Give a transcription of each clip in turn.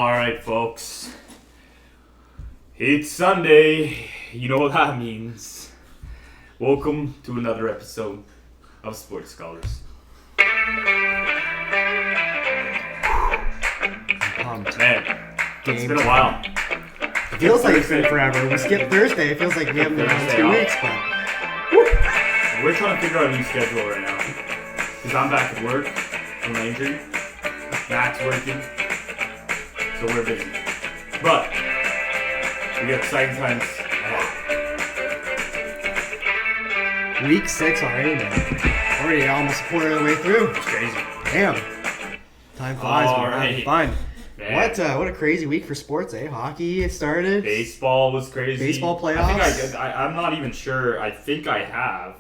Alright, folks. It's Sunday. You know what that means. Welcome to another episode of Sports Scholars. Pumped. Man, it's Game been a while. It feels like it's been forever. We skipped Thursday. It feels like we haven't been on Thursday 2 off. weeks, but We're trying to figure out a new schedule right now. Because I'm back at work from my injury. Matt's working. So we're busy. But we got exciting times ahead. week 6 already, man. Already almost a quarter of the way through. It's crazy. Damn. Time flies. All We're having right. fun. Man. What a crazy week for sports, eh? Hockey started. Baseball was crazy. Baseball I playoffs? think I'm not even sure. I think I have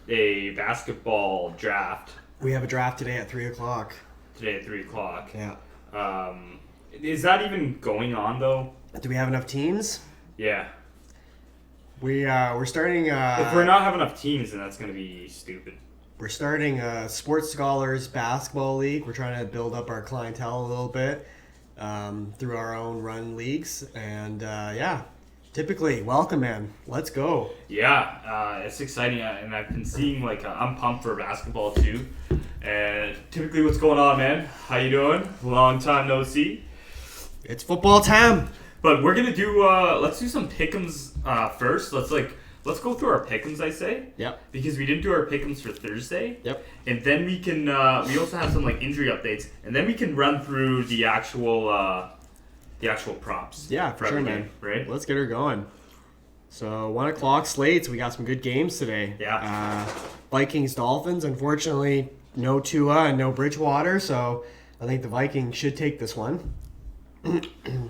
a basketball draft We have a draft today at 3 o'clock. today at 3 o'clock. Yeah. Is that even going on, though? Do we have enough teams? Yeah. We're starting. If we're not having enough teams, then that's going to be stupid. We're starting a Sports Scholars basketball league. We're trying to build up our clientele a little bit through our own run leagues. And typically, welcome, man. Let's go. Yeah, it's exciting. And I've been seeing, I'm pumped for basketball, too. And typically, what's going on, man? How you doing? Long time no see. It's football time. But we're gonna do let's do some pick'ems first. Let's go through our pick'ems, I say. Yep. Because we didn't do our pick'ems for Thursday. Yep. And then we can we also have some injury updates, and then we can run through the actual props. Yeah, for sure, every man. game, right? Let's get her going. So 1 o'clock slates. We got some good games today. Yeah. Vikings Dolphins. Unfortunately, no Tua and no Bridgewater. So I think the Vikings should take this one.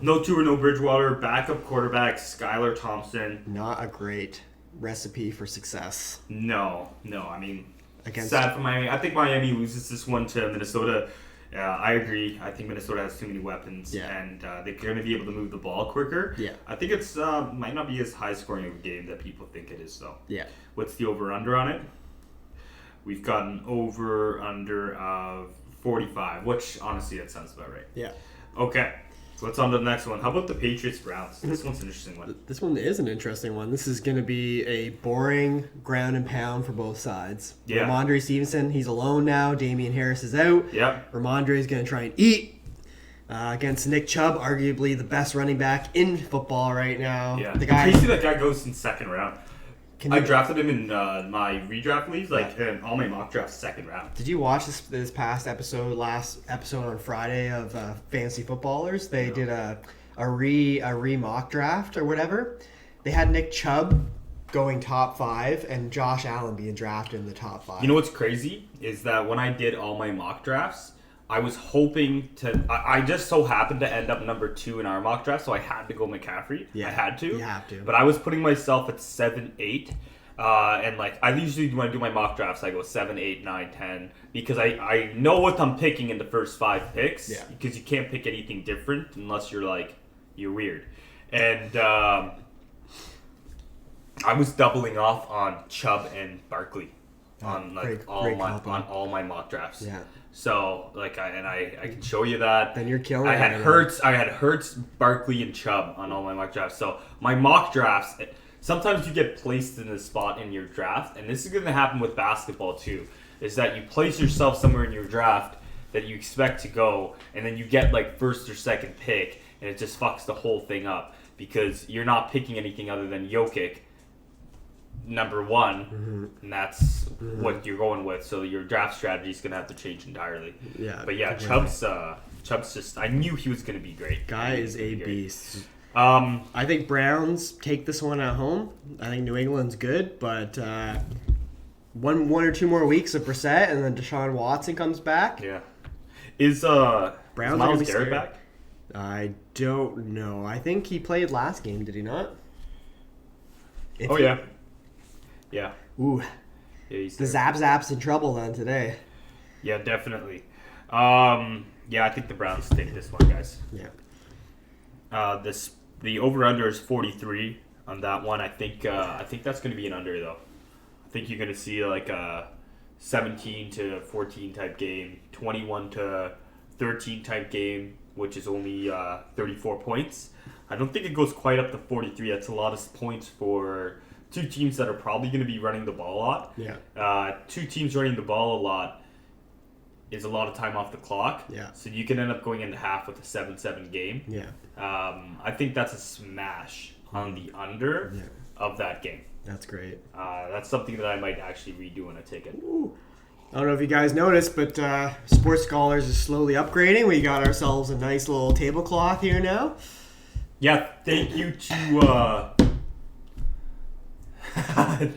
No Tua, no Bridgewater. Backup quarterback Skylar Thompson. Not a great recipe for success No. I mean, against. sad for Miami. I think Miami loses this one to Minnesota. I agree. I think Minnesota has too many weapons, Yeah. and they're going to be able to move the ball quicker. Yeah. I think it's might not be as high scoring of a game that people think it is, though. Yeah. What's the over-under on it? We've got an over-under of 45, which, honestly, that sounds about right. Yeah. Okay, so let's on to the next one. How about the Patriots-Browns? This one's an interesting one. This one is an interesting one. This is going to be a boring ground and pound for both sides. Yeah. Ramondre Stevenson, he's alone now. Damian Harris is out. Yep. Ramondre is going to try and eat against Nick Chubb, arguably the best running back in football right now. Yeah. The guy. Crazy that guy goes in second round. Can I you, drafted him in my redraft leagues, in all my mock drafts, second round. did you watch this last episode on Friday of Fantasy Footballers? They did a re-mock draft or whatever. They had Nick Chubb going top 5 and Josh Allen being drafted in the top 5. You know what's crazy is that when I did all my mock drafts, I was hoping to. I just so happened to end up number 2 in our mock draft, so I had to go McCaffrey. Yeah, I had to. you have to. But I was putting myself at 7, 8. And I usually when I do my mock drafts, I go 7, 8, 9, 10 because I know what I'm picking in the first 5 picks. Yeah. Because you can't pick anything different unless you're weird. And I was doubling off on Chubb and Barkley on great on compliment. all my mock drafts. Yeah. So I can show you that. Then you're killing I had it. Hurts, Barkley, and Chubb on all my mock drafts. So my mock drafts, sometimes you get placed in a spot in your draft, and this is going to happen with basketball too. Is that you place yourself somewhere in your draft that you expect to go, and then you get first or second pick, and it just fucks the whole thing up because you're not picking anything other than Jokic, number 1, and that's what you're going with. So your draft strategy is gonna have to change entirely. Yeah. But yeah, completely. Chubb's just. I knew he was gonna be great. Guy is a beast. Um, I think Browns take this one at home. I think New England's good, but one or two more weeks of Brissett, and then Deshaun Watson comes back. yeah. Is Browns are Myles gonna be Garrett scary. back? I don't know. I think he played last game. Did he not? If Oh he- yeah. Yeah. Ooh, Yeah, he's the there. Zap's in trouble then today. Yeah, definitely. Yeah, I think the Browns take this one, guys. Yeah. The over under is 43 on that one. I think that's going to be an under though. I think you're going to see a 17 to 14 type game, 21 to 13 type game, which is only 34 points. I don't think it goes quite up to 43. That's a lot of points for two teams that are probably going to be running the ball a lot. Yeah. Two teams running the ball a lot is a lot of time off the clock. Yeah. So you can end up going into half with a 7-7 game. Yeah. I think that's a smash on the under of that game. That's great. That's something that I might actually redo on a ticket. Ooh. I don't know if you guys noticed, but Sports Scholars is slowly upgrading. We got ourselves a nice little tablecloth here now. Yeah, thank you to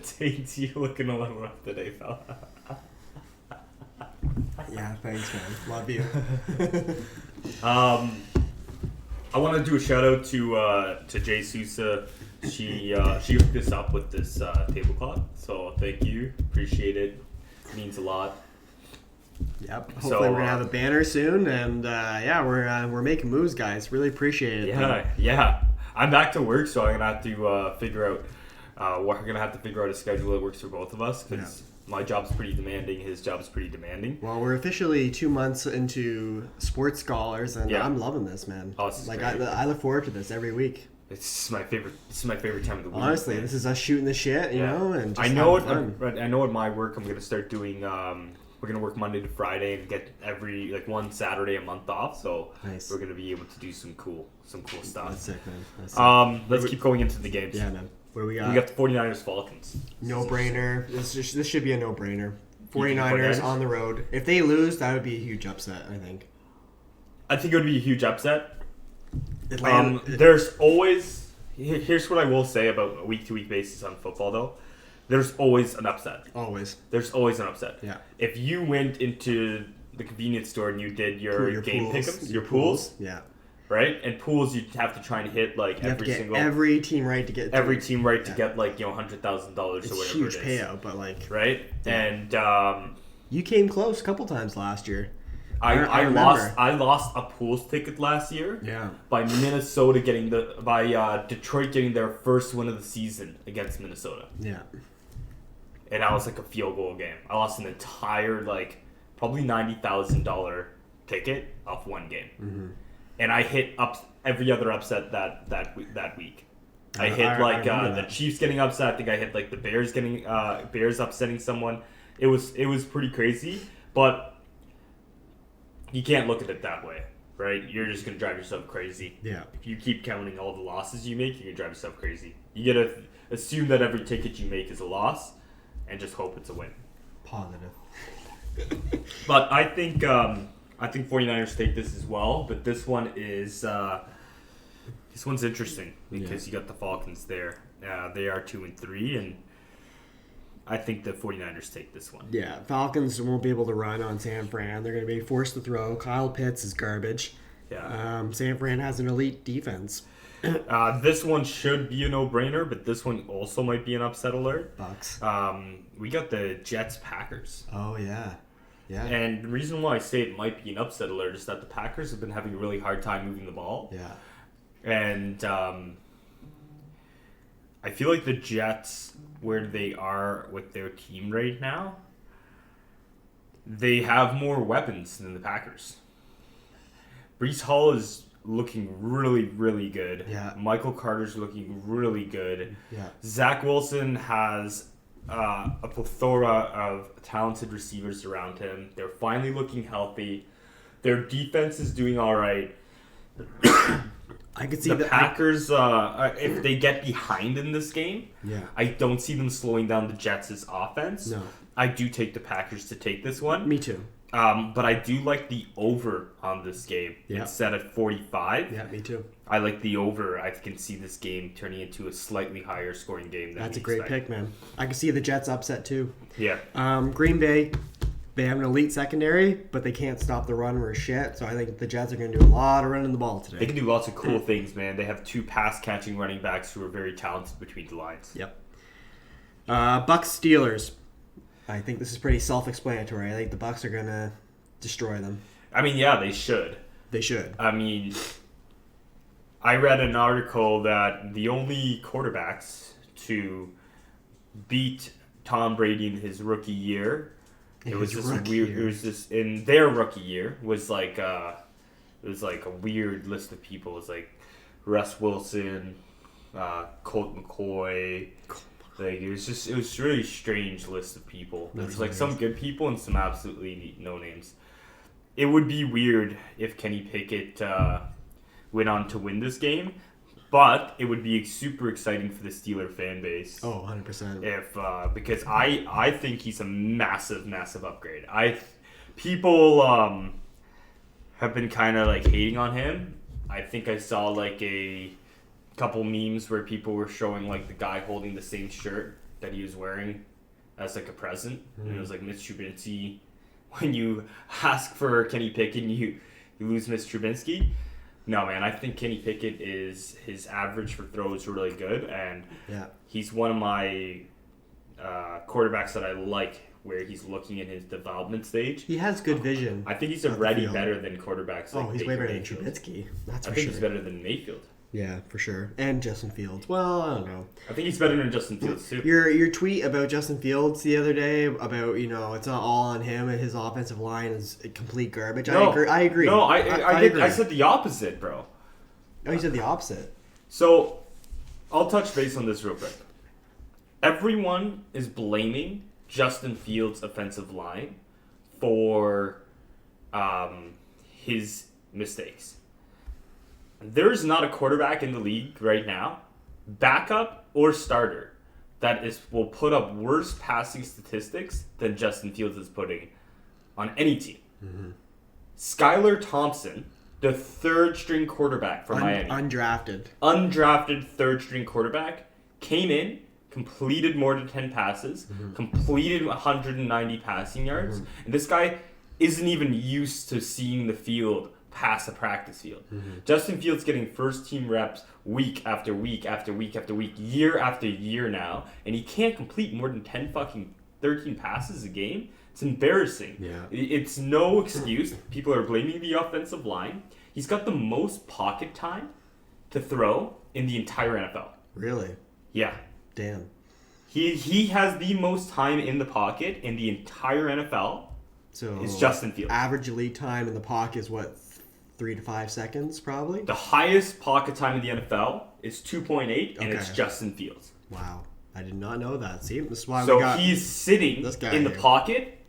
Tate, you looking a little rough today, fella. Yeah, thanks, man. Love you. I want to do a shout out to Jay Sousa. She hooked us up with this tablecloth, so thank you, appreciate it. Means a lot. Yep. Hopefully we're gonna have a banner soon, and we're making moves, guys. Really appreciate it. Yeah. I'm back to work, so I'm gonna have to figure out. We're gonna have to figure out a schedule that works for both of us because my job's pretty demanding. His job's pretty demanding. Well, we're officially 2 months into Sports Scholars, and I'm loving this, man. Oh, this is great. I look forward to this every week. It's my favorite. This is my favorite time of the week. Honestly, this is us shooting the shit, you know, and just I know at my work, I'm gonna start doing. We're gonna work Monday to Friday and get every one Saturday a month off. So we're gonna be able to do some cool stuff. That's sick, man. That's sick. Let's keep going into the games. Yeah, man. What do we got? We got the 49ers Falcons. No brainer. This should be a no brainer. 49ers on the road. If they lose, that would be a huge upset, I think. I think it would be a huge upset. Atlanta. There's always. Here's what I will say about a week-to-week basis on football, though. There's always an upset. Always. There's always an upset. Yeah. If you went into the convenience store and you did your game pick'ems, your pools, yeah, right? And pools, you have to try and hit every team right to get $100,000 or whatever. It's a huge payout, but right. Yeah. And you came close a couple times last year. I lost a pools ticket last year. Yeah. By Detroit getting their first win of the season against Minnesota. Yeah. And that was a field goal game. I lost an entire probably $90,000 ticket off one game. Mm-hmm. And I hit every other upset that week. I hit the Chiefs getting upset. I think I hit the Bears Bears upsetting someone. It was pretty crazy, but you can't look at it that way, right? You're just gonna drive yourself crazy. Yeah. If you keep counting all the losses you make, you're gonna drive yourself crazy. You gotta assume that every ticket you make is a loss, and just hope it's a win. Positive. But I think 49ers take this as well. But this one is this one's interesting because you got the Falcons there. They are 2-3, and I think the 49ers take this one. Yeah, Falcons won't be able to run on San Fran. They're going to be forced to throw. Kyle Pitts is garbage. Yeah. San Fran has an elite defense. This one should be a no-brainer, but this one also might be an upset alert. Bucks. We got the Jets-Packers. Oh, yeah. Yeah. And the reason why I say it might be an upset alert is that the Packers have been having a really hard time moving the ball. Yeah. And I feel like the Jets, where they are with their team right now, they have more weapons than the Packers. Breece Hall is looking really, really good. Yeah. Michael Carter's looking really good. Yeah. Zach Wilson has a plethora of talented receivers around him. They're finally looking healthy. Their defense is doing all right. I could see the Packers, if they get behind in this game, I don't see them slowing down the Jets' offense. No. I do take the Packers to take this one. Me too. But I do like the over on this game instead of 45. Yeah, me too. I like the over. I can see this game turning into a slightly higher scoring game. That's a great pick, man. I can see the Jets upset too. Yeah. Green Bay, they have an elite secondary, but they can't stop the run worth shit. So I think the Jets are going to do a lot of running the ball today. They can do lots of cool things, man. They have two pass-catching running backs who are very talented between the lines. Yep. Bucks Steelers. I think this is pretty self-explanatory. I think the Bucks are going to destroy them. I mean, yeah, they should. They should. I mean, I read an article that the only quarterbacks to beat Tom Brady in his rookie year, it was this in their rookie year, was It was like a weird list of people. It was like Russ Wilson, Colt McCoy. Like it was a really strange list of people. There was like some good people and some absolutely no names. It would be weird if Kenny Pickett went on to win this game, but it would be super exciting for the Steeler fan base. Oh, 100%. If because I think he's a massive upgrade. People have been kind of like hating on him. I think I saw like a couple memes where people were showing like the guy holding the same shirt that he was wearing as like a present, and it was like Mitch Trubisky. When you ask for Kenny Pickett, you lose Mitch Trubisky. No, man, I think Kenny Pickett his average for throws really good, and he's one of my quarterbacks that I like, where he's looking at his development stage. He has good vision. I think he's already better than quarterbacks. Like he's Baker way better than Mayfield. Trubisky. That's I for think sure. he's better than Mayfield. Yeah, for sure. And Justin Fields. Well, I don't know. I think he's better than Justin Fields too. Your tweet about Justin Fields the other day about it's not all on him and his offensive line is complete garbage. No, I agree. No, I agree. I said the opposite, bro. Oh, you said the opposite. So, I'll touch base on this real quick. Everyone is blaming Justin Fields' offensive line for his mistakes. There's not a quarterback in the league right now, backup or starter, that will put up worse passing statistics than Justin Fields is putting on any team. Mm-hmm. Skylar Thompson, the third-string quarterback for Miami. Undrafted third-string quarterback, came in, completed more than 10 passes, completed 190 passing yards, and this guy isn't even used to seeing the field past a practice field. Justin Fields getting first-team reps week after week after week after week, year after year now, and he can't complete more than 13 passes a game. It's embarrassing. Yeah. It's no excuse. People are blaming the offensive line. He's got the most pocket time to throw in the entire NFL. Really? Yeah. Damn. He has the most time in the pocket in the entire NFL. So it's Justin Fields. Average lead time in the pocket is what, 3 to 5 seconds, probably? The highest pocket time in the NFL is 2.8, and it's Justin Fields. Wow. I did not know that. See, this is why so we got he's sitting in the pocket,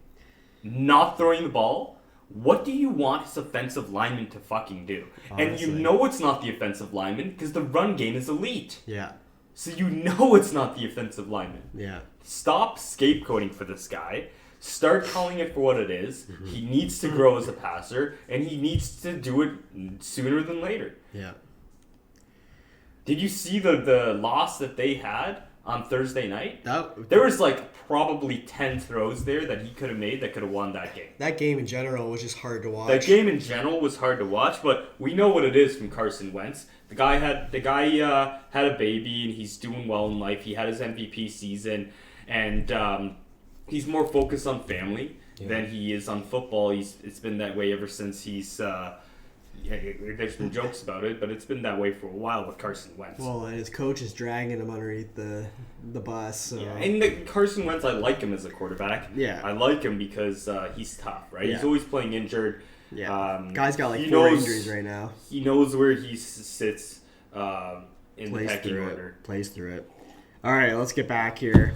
not throwing the ball. What do you want his offensive lineman to fucking do? Honestly. And you know it's not the offensive lineman because the run game is elite. Yeah. So you know it's not the offensive lineman. Yeah. Stop scapegoating for this guy. Start calling it for what it is. He needs to grow as a passer, and he needs to do it sooner than later. Yeah. Did you see the loss that they had on Thursday night? There was like probably 10 throws there that he could have made that could have won that game. That game in general was just hard to watch. That game in general was hard to watch, but we know what it is from Carson Wentz. The guy had a baby, and he's doing well in life. He had his MVP season, and he's more focused on family than he is on football. It's been that way ever since he's. There's been jokes about it, but it's been that way for a while with Carson Wentz. Well, and his coach is dragging him underneath the bus. So. Yeah, and Carson Wentz, I like him as a quarterback. Yeah, I like him because he's tough, right? Yeah. He's always playing injured. Yeah, guy's got like 4 injuries right now. He knows where he sits in the pecking order. Plays through it. All right, let's get back here.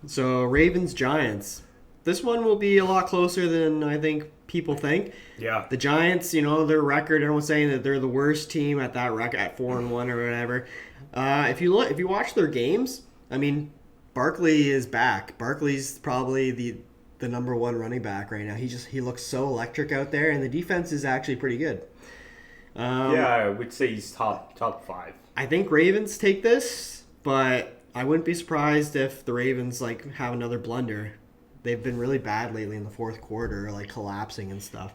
So Ravens-Giants. This one will be a lot closer than I think people think. Yeah. The Giants, their record, everyone's saying that they're the worst team at that record, at 4-1 or whatever. If you watch their games, I mean, Barkley is back. Barkley's probably the number one running back right now. He looks so electric out there, and the defense is actually pretty good. I would say he's top 5. I think Ravens take this, but I wouldn't be surprised if the Ravens have another blunder. They've been really bad lately in the fourth quarter, collapsing and stuff.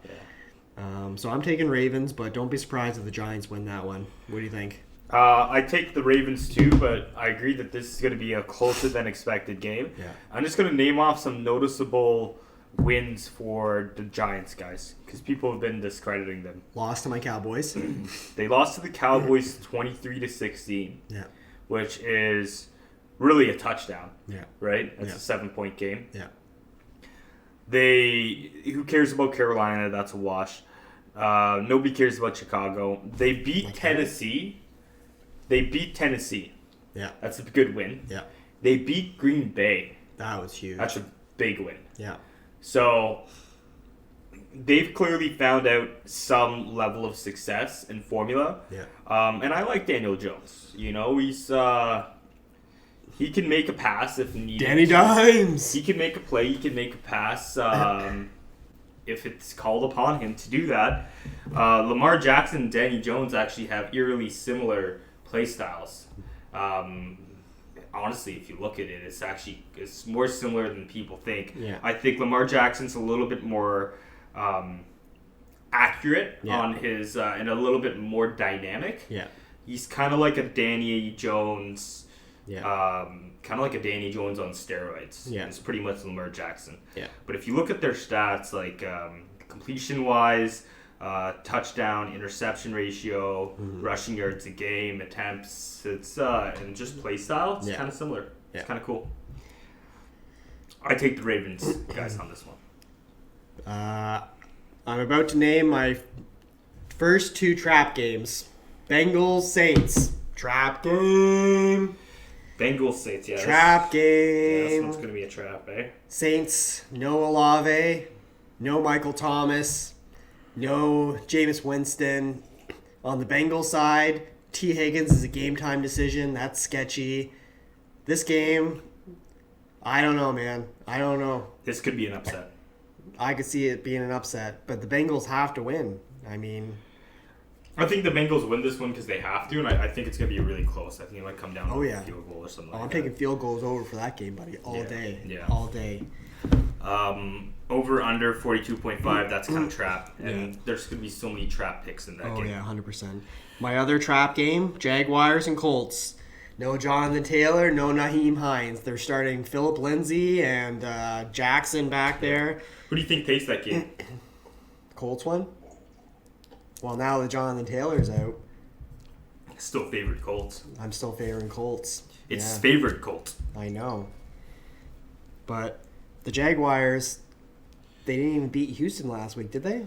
Yeah. So I'm taking Ravens, but don't be surprised if the Giants win that one. What do you think? I take the Ravens too, but I agree that this is going to be a closer than expected game. Yeah. I'm just going to name off some noticeable wins for the Giants, guys, because people have been discrediting them. Lost to my Cowboys. They lost to the Cowboys 23-16. Yeah. Which is really a touchdown. Yeah. Right? It's a 7-point game. Yeah. Who cares about Carolina? That's a wash. Nobody cares about Chicago. They beat Tennessee. Yeah. That's a good win. Yeah. They beat Green Bay. That was huge. That's a big win. Yeah. So they've clearly found out some level of success and formula. Yeah. And I like Daniel Jones. You know, he can make a pass if needed. Danny Dimes. He can make a play. He can make a pass if it's called upon him to do that. Lamar Jackson and Danny Jones actually have eerily similar play styles. Honestly, if you look at it, it's more similar than people think. Yeah. I think Lamar Jackson's a little bit more accurate on his and a little bit more dynamic. Yeah. He's kind of like a Danny Jones. Yeah. Kind of like a Danny Jones on steroids. Yeah. It's pretty much Lamar Jackson. Yeah. But if you look at their stats, like completion-wise, touchdown, interception ratio, rushing yards a game, attempts, it's and just play style, it's kind of similar. Yeah. It's kind of cool. I take the Ravens guys on this one. I'm about to name my first two trap games. Bengals, Saints. Trap game. Bengals, Saints, yeah. Trap Yeah, this game. one's going to be a trap, eh? Saints, no Olave, no Michael Thomas, no Jameis Winston. On the Bengals side, T. Higgins is a game time decision. That's sketchy. This game, I don't know, man. I don't know. This could be an upset. I could see it being an upset, but the Bengals have to win. I mean, I think the Bengals win this one because they have to, and I think it's going to be really close. I think it might come down to a field goal or something like I'm that. taking field goals over for that game, buddy, all day. Yeah. All day. Over under 42.5, that's kind of trap. And there's going to be so many trap picks in that game. Oh, yeah, 100%. My other trap game, Jaguars and Colts. No Jonathan Taylor, no Naheem Hines. They're starting Phillip Lindsay and Jackson back there. Who do you think takes that game? Colts won? Well, now that Jonathan Taylor's out, Still favored Colts. I'm still favoring Colts. It's favored Colts. I know. But the Jaguars, they didn't even beat Houston last week, did they?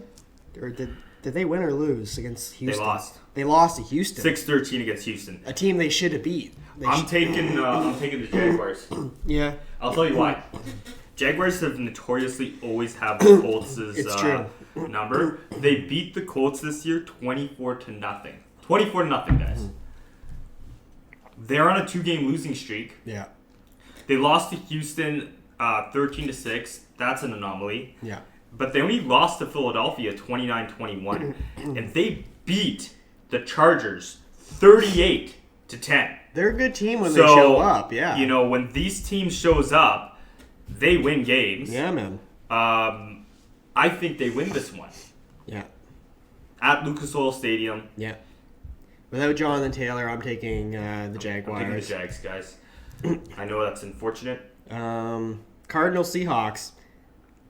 Or did they win or lose against Houston? They lost. They lost to Houston. 6-13 against Houston. A team they should have beat. I'm taking the Jaguars. Yeah. I'll tell you why. Jaguars have notoriously always had the Colts' number. They beat the Colts this year 24-0. 24-0, guys. They're on a 2-game losing streak. Yeah. They lost to Houston 13-6. That's an anomaly. Yeah. But they only lost to Philadelphia 29-21. And they beat the Chargers 38-10. They're a good team when they show up, yeah. You know, when these teams shows up, they win games. Yeah, man. I think they win this one. Yeah. At Lucas Oil Stadium. Yeah. Without Jonathan Taylor, I'm taking the Jaguars. I'm taking the Jags, guys. I know that's unfortunate. Cardinals Seahawks.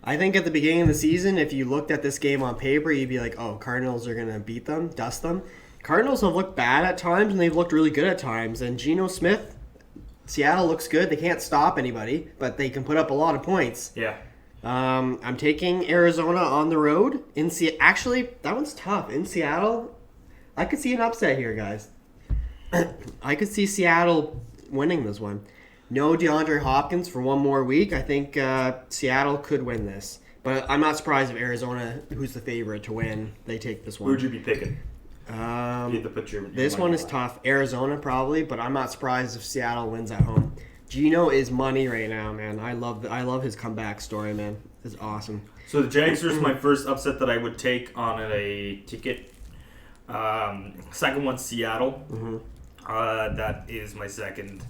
I think at the beginning of the season, if you looked at this game on paper, you'd be like, oh, Cardinals are going to beat them, dust them. Cardinals have looked bad at times, and they've looked really good at times. And Geno Smith, Seattle looks good. They can't stop anybody, but they can put up a lot of points. Yeah. I'm taking Arizona on the road. Actually, that one's tough. In Seattle, I could see an upset here, guys. I could see Seattle winning this one. No DeAndre Hopkins for one more week. I think Seattle could win this. But I'm not surprised if Arizona, who's the favorite to win, they take this one. Who would you be picking? You have to put your This money one is on. tough. Arizona probably, but I'm not surprised if Seattle wins at home. Geno is money right now, man. I love his comeback story, man. It's awesome. So the Jags are my first upset that I would take on a ticket. Second one, Seattle. That is my second.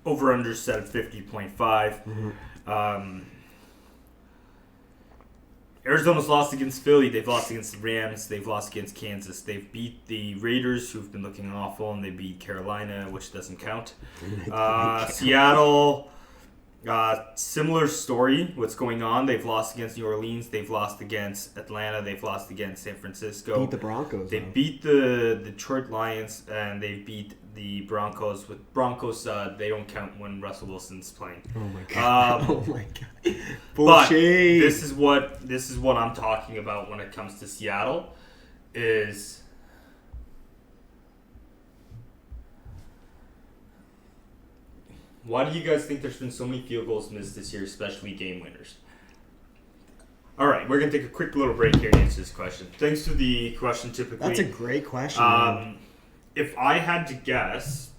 Over-under set at 50.5. Arizona's lost against Philly. They've lost against the Rams. They've lost against Kansas. They've beat the Raiders, who've been looking awful, and they beat Carolina, which doesn't count. Seattle, similar story. What's going on? They've lost against New Orleans. They've lost against Atlanta. They've lost against San Francisco. Beat the Broncos. They beat the Detroit Lions, and they beat the Broncos. With Broncos, they don't count when Russell Wilson's playing. Oh my god! Oh my god! But Bullshit. this is what I'm talking about when it comes to Seattle. is why do you guys think there's been so many field goals missed this year, especially game winners? All right, we're going to take a quick little break here to answer this question. Thanks for the question, typically. That's a great question. Man. If I had to guess,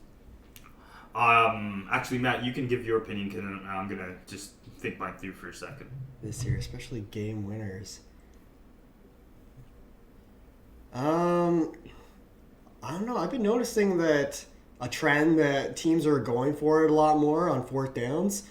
actually, Matt, you can give your opinion because I'm going to just think mine through for a second. This year, especially game winners. I don't know. I've been noticing that a trend that teams are going for it a lot more on fourth downs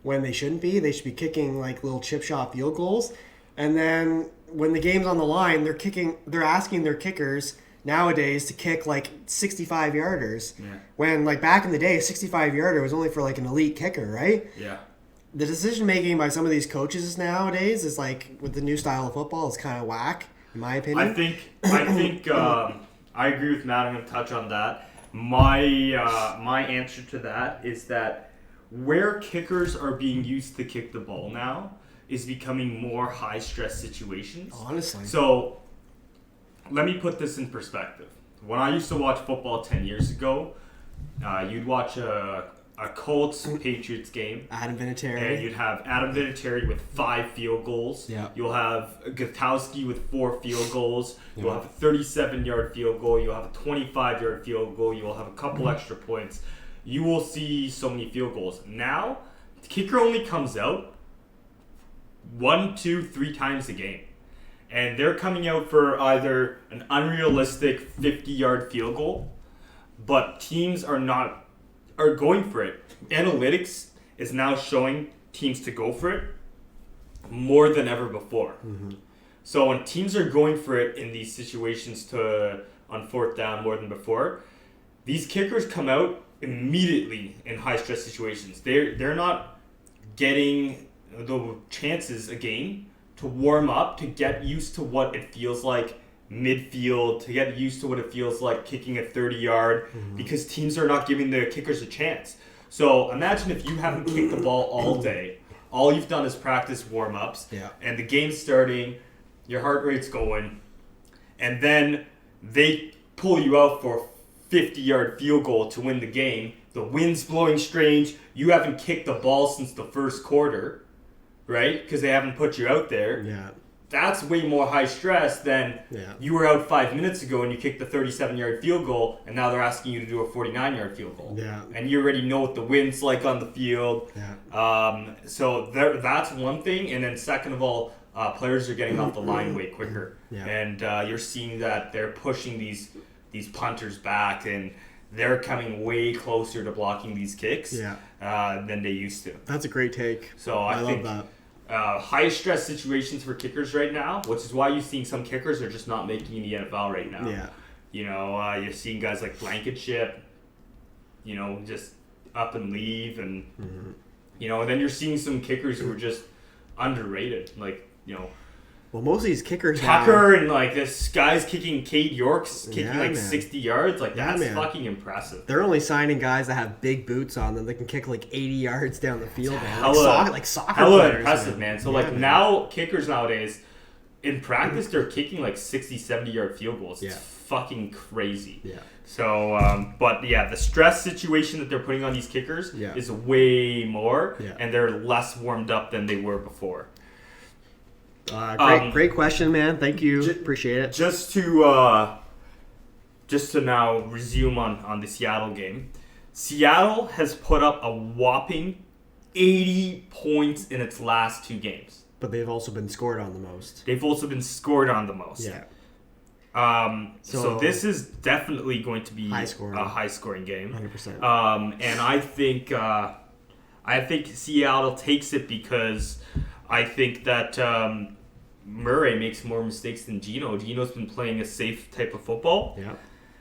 when they shouldn't be. They should be kicking like little chip shot field goals. And then when the game's on the line, they're asking their kickers nowadays to kick like 65 yarders. Yeah. When like back in the day, a 65 yarder was only for like an elite kicker, right? Yeah. The decision making by some of these coaches nowadays is like with the new style of football is kind of whack, in my opinion. I think I agree with Matt. I'm going to touch on that. My answer to that is that where kickers are being used to kick the ball now is becoming more high stress situations. Honestly. So let me put this in perspective. When I used to watch football 10 years ago, you'd watch a Colts-Patriots game. Adam Vinatieri. And you'd have Adam Vinatieri with 5 field goals. Yeah. You'll have Gutowski with 4 field goals. You'll have a 37-yard field goal. You'll have a 25-yard field goal. You'll have a couple extra points. You will see so many field goals. Now, the kicker only comes out 1, 2, 3 times a game. And they're coming out for either an unrealistic 50-yard field goal, but teams are going for it. Analytics is now showing teams to go for it more than ever before. Mm-hmm. So when teams are going for it in these situations on fourth down more than before, these kickers come out immediately in high stress situations. They're not getting the chances again to warm up, to get used to what it feels like midfield, to get used to what it feels like kicking a 30-yard, because teams are not giving the kickers a chance. So imagine if you haven't kicked the ball all day, all you've done is practice warm-ups, and the game's starting, your heart rate's going, and then they pull you out for a 50-yard field goal to win the game. The wind's blowing strange. You haven't kicked the ball since the first quarter, right? Because they haven't put you out there. Yeah. That's way more high stress than you were out 5 minutes ago and you kicked the 37-yard field goal, and now they're asking you to do a 49-yard field goal. Yeah. And you already know what the wind's like on the field. Yeah. So that's one thing. And then second of all, players are getting off the line way quicker. Yeah. And you're seeing that they're pushing these punters back, and they're coming way closer to blocking these kicks than they used to. That's a great take. So I think love that. High stress situations for kickers right now, which is why you're seeing some kickers are just not making the NFL right now. Yeah. You know, you're seeing guys like Blankenship, you know, just up and leave, and you know, and then you're seeing some kickers who are just underrated, like, you know, well, most of these kickers Tucker and like this guy's kicking Cade York's kicking like 60 yards, like that's fucking impressive. They're only signing guys that have big boots on them that can kick like 80 yards down the field. Like soccer players, impressive, man. So now kickers nowadays in practice they're kicking like 60, 70-yard field goals. It's fucking crazy. Yeah. So, but the stress situation that they're putting on these kickers is way more, and they're less warmed up than they were before. Great question, man. Thank you. Appreciate it. Just to now resume on the Seattle game. Seattle has put up a whopping 80 points in its last 2 games. But they've also been scored on the most. Yeah. So this is definitely going to be a high-scoring game. 100%. And I think Seattle takes it because I think that Murray makes more mistakes than Geno. Geno's been playing a safe type of football. Yeah.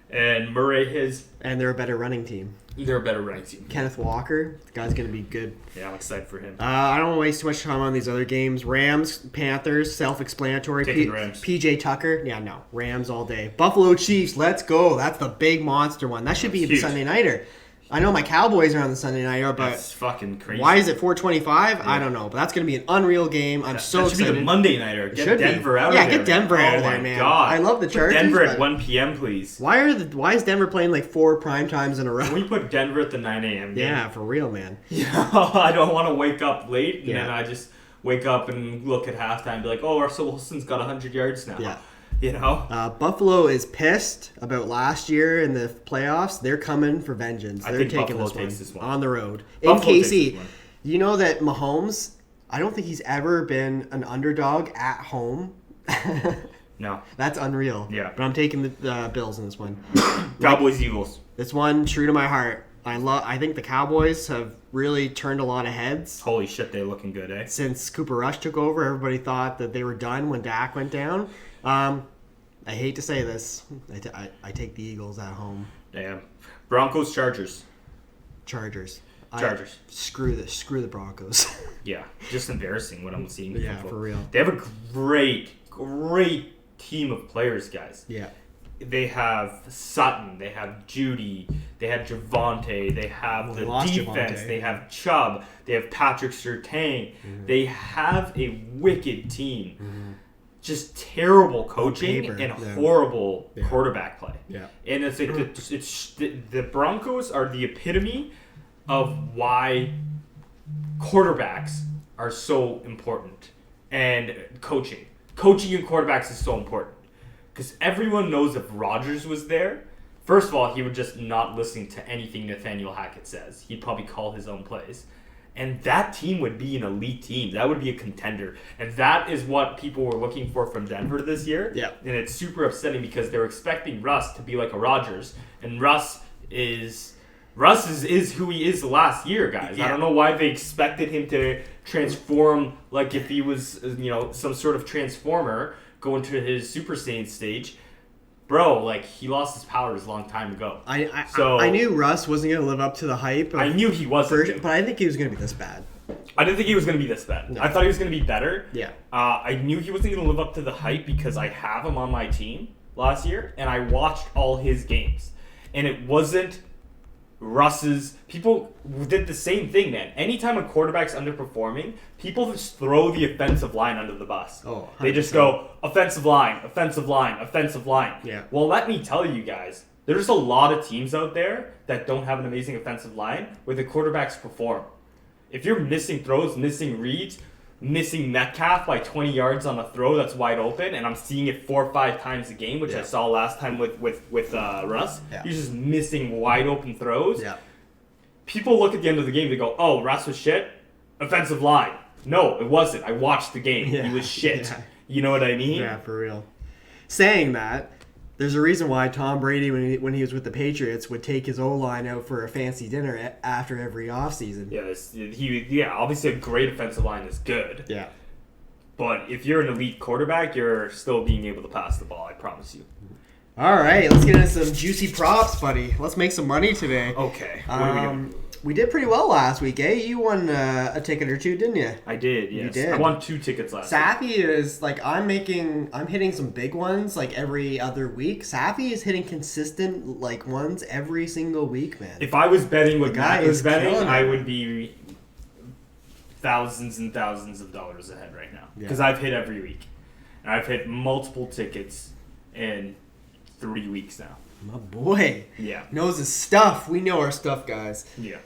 And Murray has... And they're a better running team. Kenneth Walker, the guy's going to be good. Yeah, I'm excited for him. I don't want to waste too much time on these other games. Rams, Panthers, self-explanatory. Taking Rams. PJ Tucker, no. Rams all day. Buffalo Chiefs, let's go. That's the big monster one. That should be the Sunday nighter. I know my Cowboys are on the Sunday night, but That's fucking crazy. why is it 4:25? I don't know, but that's going to be an unreal game. I'm so that should excited. be the Monday nighter. Get should be. Denver out of Yeah, there. get Denver man. out of Oh there, my man. God. I love the Put Chargers, Denver at but- 1 p.m., please. Why is Denver playing like 4 prime times in a row? We put Denver at the 9 a.m. game. Yeah, for real, man. Yeah, I don't want to wake up late and Yeah. then I just wake up and look at halftime and be like, oh, Russell Wilson's got 100 yards now. Yeah. You know? Buffalo is pissed about last year in the playoffs. They're coming for vengeance. I They're think taking Buffalo this, takes one this one. on the road Buffalo in takes KC. this one. You know that Mahomes, I don't think he's ever been an underdog at home. No. That's unreal. Yeah. But I'm taking the Bills in this one. Cowboys, Eagles. This one true to my heart. I think the Cowboys have really turned a lot of heads. Holy shit, they're looking good, eh? Since Cooper Rush took over, everybody thought that they were done when Dak went down. I hate to say this. I take the Eagles at home. Damn. Broncos, Chargers. Chargers. Screw the Broncos. Yeah, just embarrassing what I'm seeing. in Yeah, football. for real. They have a great team of players, guys. Yeah. They have Sutton, they have Judy, they have Javonte, they have they the lost defense, Javonte. they have Chubb, they have Patrick Surtain. They have a wicked team. Just terrible coaching paper, and yeah. horrible Yeah. quarterback play. Yeah. And the Broncos are the epitome of why quarterbacks are so important and coaching. Coaching and quarterbacks is so important. Because everyone knows if Rodgers was there, first of all, he would just not listen to anything Nathaniel Hackett says. He'd probably call his own plays. And that team would be an elite team. That would be a contender. And that is what people were looking for from Denver this year. Yeah. And it's super upsetting because they're expecting Russ to be like a Rodgers. And Russ is who he is last year, guys. Yeah. I don't know why they expected him to transform like if he was, some sort of transformer going to his Super Saiyan stage. Bro, like, he lost his powers a long time ago. I knew Russ wasn't going to live up to the hype. I knew he wasn't. But I think he was going to be this bad. I didn't think he was going to be this bad. No. I thought he was going to be better. Yeah. I knew he wasn't going to live up to the hype because I have him on my team last year, and I watched all his games. And it wasn't Russ's... People did the same thing, man. Anytime a quarterback's underperforming, people just throw the offensive line under the bus. Oh, they just 100%. go, offensive line, offensive line, offensive line. Yeah. Well, let me tell you guys, there's a lot of teams out there that don't have an amazing offensive line where the quarterbacks perform. If you're missing throws, missing reads, missing Metcalf by 20 yards on a throw that's wide open, and I'm seeing it 4 or 5 times a game, which I Yeah. saw last time with Russ. Yeah. He's just missing wide open throws. Yeah. People look at the end of the game, they go, oh, Russ was shit? Offensive line. No, it wasn't. I watched the game. Yeah. He was shit. Yeah. You know what I mean? Yeah, for real. Saying that, there's a reason why Tom Brady, when he was with the Patriots, would take his O-line out for a fancy dinner after every offseason. Yeah, obviously a great offensive line is good. Yeah. But if you're an elite quarterback, you're still being able to pass the ball, I promise you. All right, let's get into some juicy props, buddy. Let's make some money today. Okay. What are we doing? We did pretty well last week, eh? You won a ticket or two, didn't you? I did, yes. did. I won 2 tickets last week. Safi is like I'm hitting some big ones like every other week. Safi is hitting consistent like ones every single week, man. If I was betting what The guy Matt was is betting, killing I it. would be thousands and thousands of dollars ahead right now. Yeah. Because I've hit every week. And I've hit multiple tickets in 3 weeks now. My boy Yeah. knows his stuff. We know our stuff, guys. Yeah.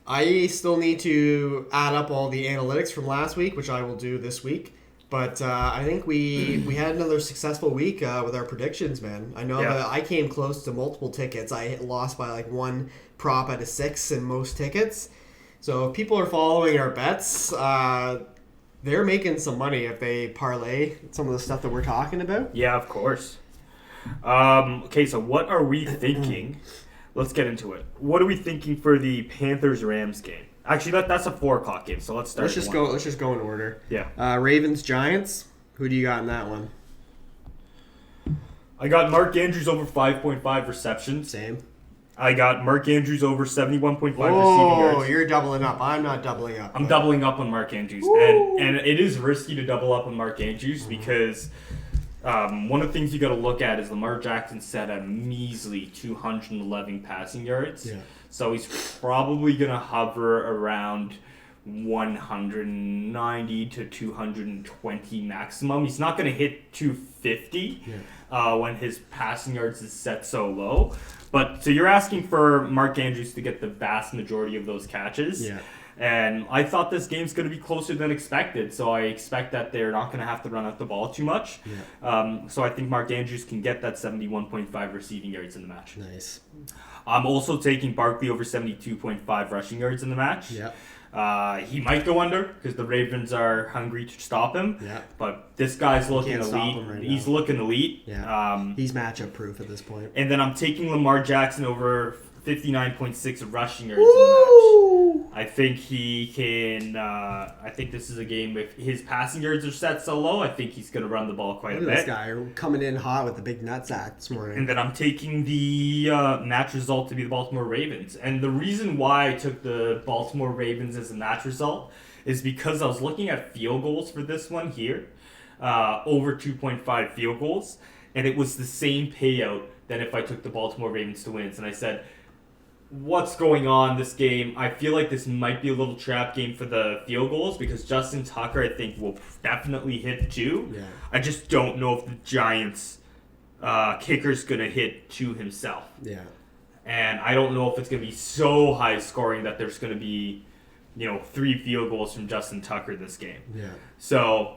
I still need to add up all the analytics from last week, which I will do this week. But I think we had another successful week with our predictions, man. I know Yeah. that I came close to multiple tickets. I lost by like 1 prop out of 6 in most tickets. So if people are following our bets, they're making some money if they parlay some of the stuff that we're talking about. Yeah, of course. Okay, so what are we thinking? Let's get into it. What are we thinking for the Panthers-Rams game? Actually, that's a 4:00 game, so let's start. Let's just go. Let's just go in order. Yeah. Ravens Giants. Who do you got in that one? I got Mark Andrews over 5.5 receptions. Same. I got Mark Andrews over 71.5 receiving Oh, yards. you're doubling up. I'm not doubling up. I'm doubling up on Mark Andrews, and it is risky to double up on Mark Andrews because One of the things you got to look at is Lamar Jackson set a measly 211 passing yards. Yeah. So he's probably going to hover around 190 to 220 maximum. He's not going to hit 250 when his passing yards is set so low. But so you're asking for Mark Andrews to get the vast majority of those catches. Yeah. And I thought this game's going to be closer than expected, so I expect that they're not going to have to run out the ball too much. Yeah. So I think Mark Andrews can get that 71.5 receiving yards in the match. Nice. I'm also taking Barkley over 72.5 rushing yards in the match. Yeah. He might go under because the Ravens are hungry to stop him. Yeah. But this guy's looking can't stop elite. him right He's now. looking elite. Yeah. He's matchup proof at this point. And then I'm taking Lamar Jackson over 59.6 rushing yards in the match. I think he can. I think this is a game if his passing yards are set so low. I think he's going to run the ball quite Look a at this bit. guy coming in hot with the big nutsack this morning. And then I'm taking the match result to be the Baltimore Ravens. And the reason why I took the Baltimore Ravens as a match result is because I was looking at field goals for this one here, over 2.5 field goals, and it was the same payout than if I took the Baltimore Ravens to win. And I said, what's going on this game? I feel like this might be a little trap game for the field goals because Justin Tucker, I think, will definitely hit 2. Yeah. I just don't know if the Giants kicker's going to hit 2 himself. Yeah. And I don't know if it's going to be so high scoring that there's going to be, 3 field goals from Justin Tucker this game. Yeah. So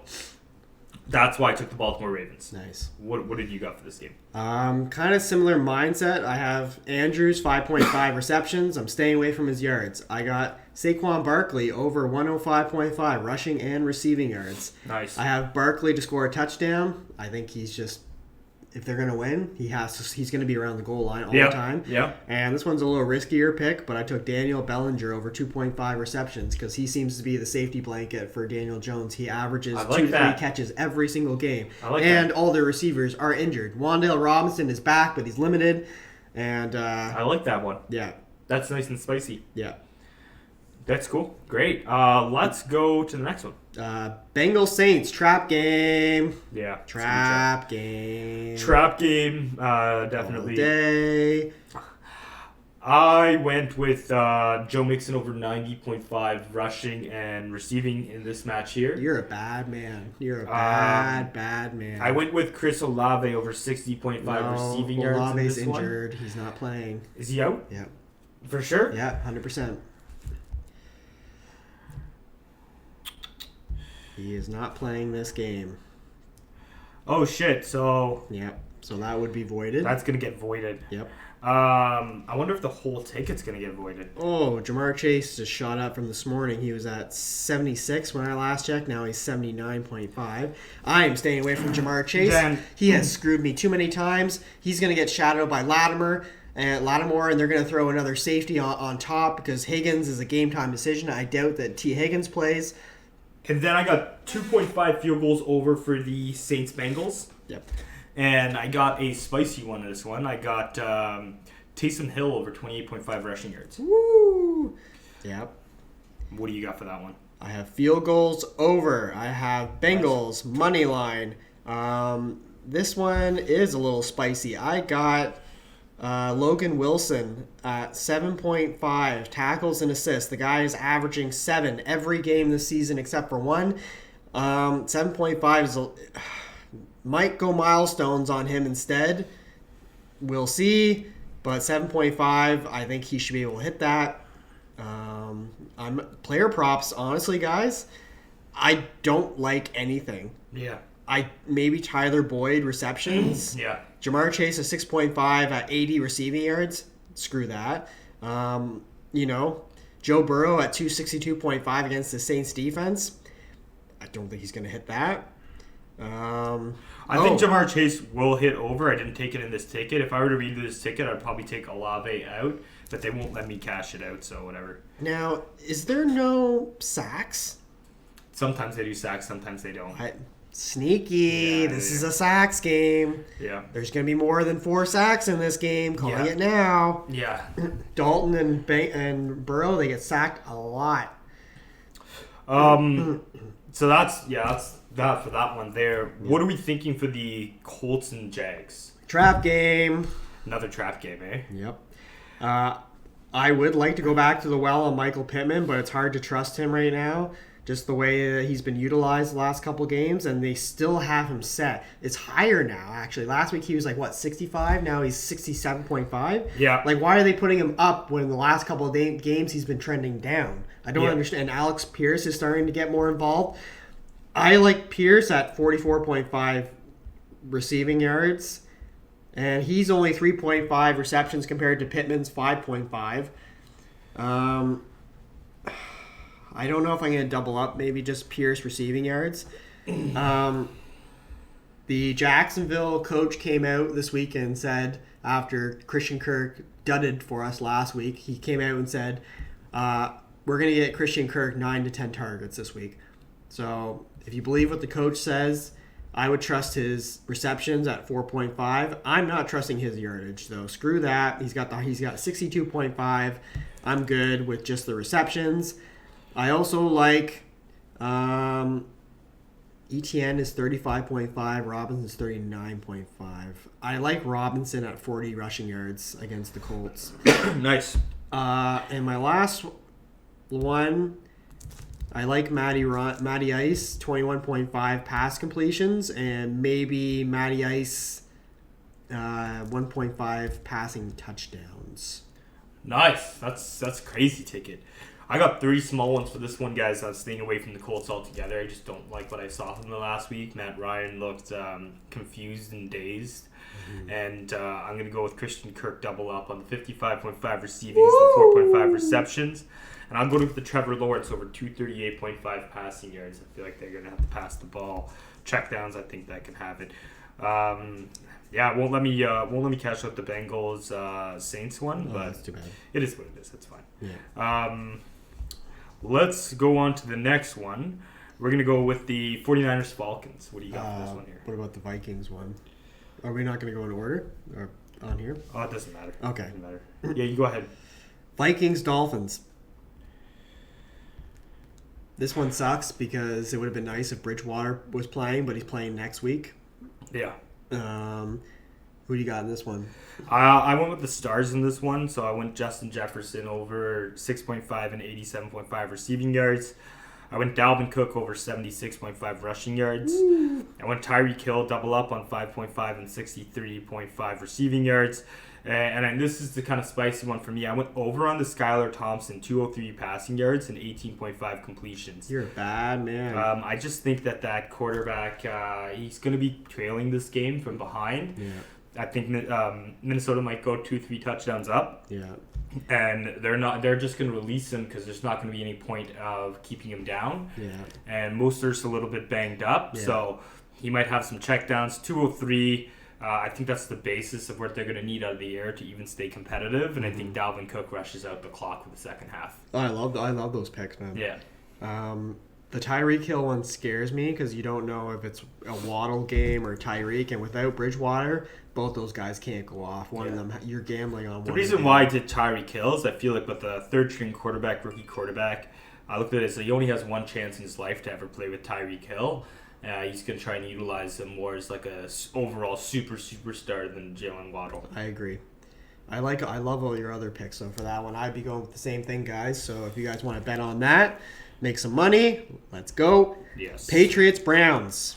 that's why I took the Baltimore Ravens. Nice. What did you got for this game? Kind of similar mindset. I have Andrews 5.5 receptions. I'm staying away from his yards. I got Saquon Barkley over 105.5 rushing and receiving yards. Nice. I have Barkley to score a touchdown. I think he's just, if they're gonna win, he's gonna be around the goal line all the time. Yeah. And this one's a little riskier pick, but I took Daniel Bellinger over 2.5 receptions because he seems to be the safety blanket for Daniel Jones. He averages I like 2 to 3 that. catches every single game. I like and that. all their receivers are injured. Wan'Dale Robinson is back, but he's limited. And I like that one. yeah, That's nice and spicy. yeah. That's cool. Great. Let's go to the next one. Bengals Saints trap game. Yeah. it's gonna be Trap game. Trap game. All Definitely. day. I went with Joe Mixon over 90.5 rushing and receiving in this match here. You're a bad man. You're a bad man. I went with Chris Olave over 60.5 receiving yards in Olave's this one. injured. He's not playing. Is he out? Yeah. For sure? Yeah, 100%. He is not playing this game. Oh, shit. So Yep. So that would be voided. that's going to get voided. Yep. I wonder if the whole ticket's going to get voided. Oh, Jamar Chase just shot up from this morning. He was at 76 when I last checked. Now he's 79.5. I am staying away from Jamar Chase. Then- He has screwed me too many times. He's going to get shadowed by Lattimore, and they're going to throw another safety on top because Higgins is a game-time decision. I doubt that T. Higgins plays. And then I got 2.5 field goals over for the Saints Bengals. Yep. And I got a spicy one in this one. I got Taysom Hill over 28.5 rushing yards. Woo! Yep. What do you got for that one? I have field goals over. I have Bengals money line. This one is a little spicy. I got Logan Wilson at 7.5 tackles and assists. The guy is averaging 7 every game this season except for one. 7.5 is might go milestones on him instead. We'll see. But 7.5, I think he should be able to hit that. I'm player props, honestly, guys. I don't like anything. Yeah. Maybe Tyler Boyd receptions. Yeah. Jamar Chase a 6.5 at 80 receiving yards. Screw that. Joe Burrow at 262.5 against the Saints defense. I don't think he's going to hit that. I think Jamar Chase will hit over. I didn't take it in this ticket. If I were to redo this ticket, I'd probably take Olave out, but they won't let me cash it out, so whatever. Now, is there no sacks? Sometimes they do sacks, sometimes they don't. Sneaky. Yeah, This yeah. is a sacks game. Yeah. There's going to be more than 4 sacks in this game. Calling Yeah. it now. Yeah. Dalton and Burrow, they get sacked a lot. So that's that for that one there. What are we thinking for the Colts and Jags? Trap game. Another trap game, eh? Yep. I would like to go back to the well on Michael Pittman, but it's hard to trust him right now. Just the way that he's been utilized the last couple games, and they still have him set. It's higher now, actually. Last week he was 65? Now he's 67.5? Yeah. Why are they putting him up when the last couple of games he's been trending down? I don't understand. Alex Pierce is starting to get more involved. I like Pierce at 44.5 receiving yards, and he's only 3.5 receptions compared to Pittman's 5.5. I don't know if I'm going to double up, maybe just Pierce receiving yards. The Jacksonville coach came out this week and said, after Christian Kirk dudded for us last week, he came out and said, we're going to get Christian Kirk 9 to 10 targets this week. So if you believe what the coach says, I would trust his receptions at 4.5. I'm not trusting his yardage, though. Screw that. He's got 62.5. I'm good with just the receptions. I also like ETN is 35.5. Robinson's 39.5. I like Robinson at 40 rushing yards against the Colts. Nice. And my last one, I like Matty Ice, 21.5 pass completions, and maybe Matty Ice 1.5 passing touchdowns. Nice. That's a crazy ticket. I got 3 small ones for this one, guys. I was staying away from the Colts altogether. I just don't like what I saw from the last week. Matt Ryan looked confused and dazed. Mm-hmm. And I'm going to go with Christian Kirk double up on the 55.5 receiving, the 4.5 receptions. And I'll go with the Trevor Lawrence over 238.5 passing yards. I feel like they're going to have to pass the ball. Checkdowns, I think that can have it. It won't let me cash out the Bengals Saints one, but that's too bad. It is what it is. That's fine. Yeah. Let's go on to the next one. We're going to go with the 49ers Falcons. What do you got for this one here? What about the Vikings one? Are we not going to go in order or on here? Oh, it doesn't matter. Okay. It doesn't matter. Yeah, you go ahead. Vikings Dolphins. This one sucks because it would have been nice if Bridgewater was playing, but he's playing next week. Yeah. Who do you got in this one? I went with the stars in this one, so I went Justin Jefferson over 6.5 and 87.5 receiving yards. I went Dalvin Cook over 76.5 rushing yards. Ooh. I went Tyreek Hill double up on 5.5 and 63.5 receiving yards. And this is the kind of spicy one for me. I went over on the Skylar Thompson, 203 passing yards and 18.5 completions. You're a bad man. I just think that quarterback, he's going to be trailing this game from behind. Yeah. I think Minnesota might go 2-3 touchdowns up. Yeah. And they're just going to release him because there's not going to be any point of keeping him down. Yeah. And Mostert's a little bit banged up, so he might have some checkdowns. 203. I think that's the basis of what they're going to need out of the air to even stay competitive, and I think Dalvin Cook rushes out the clock with the second half. Oh, I love those picks, man. Yeah. The Tyreek Hill one scares me because you don't know if it's a Waddle game or Tyreek, and without Bridgewater, both those guys can't go off. One of them, you're gambling on one. The reason why I did Tyreek Hill is I feel like with the third-string quarterback, rookie quarterback, I looked at it as he only has one chance in his life to ever play with Tyreek Hill. He's going to try and utilize him more as like a overall superstar than Jalen Waddle. I agree. I love all your other picks, so for that one, I'd be going with the same thing, guys. So if you guys want to bet on that, make some money, let's go. Yes. Patriots, Browns.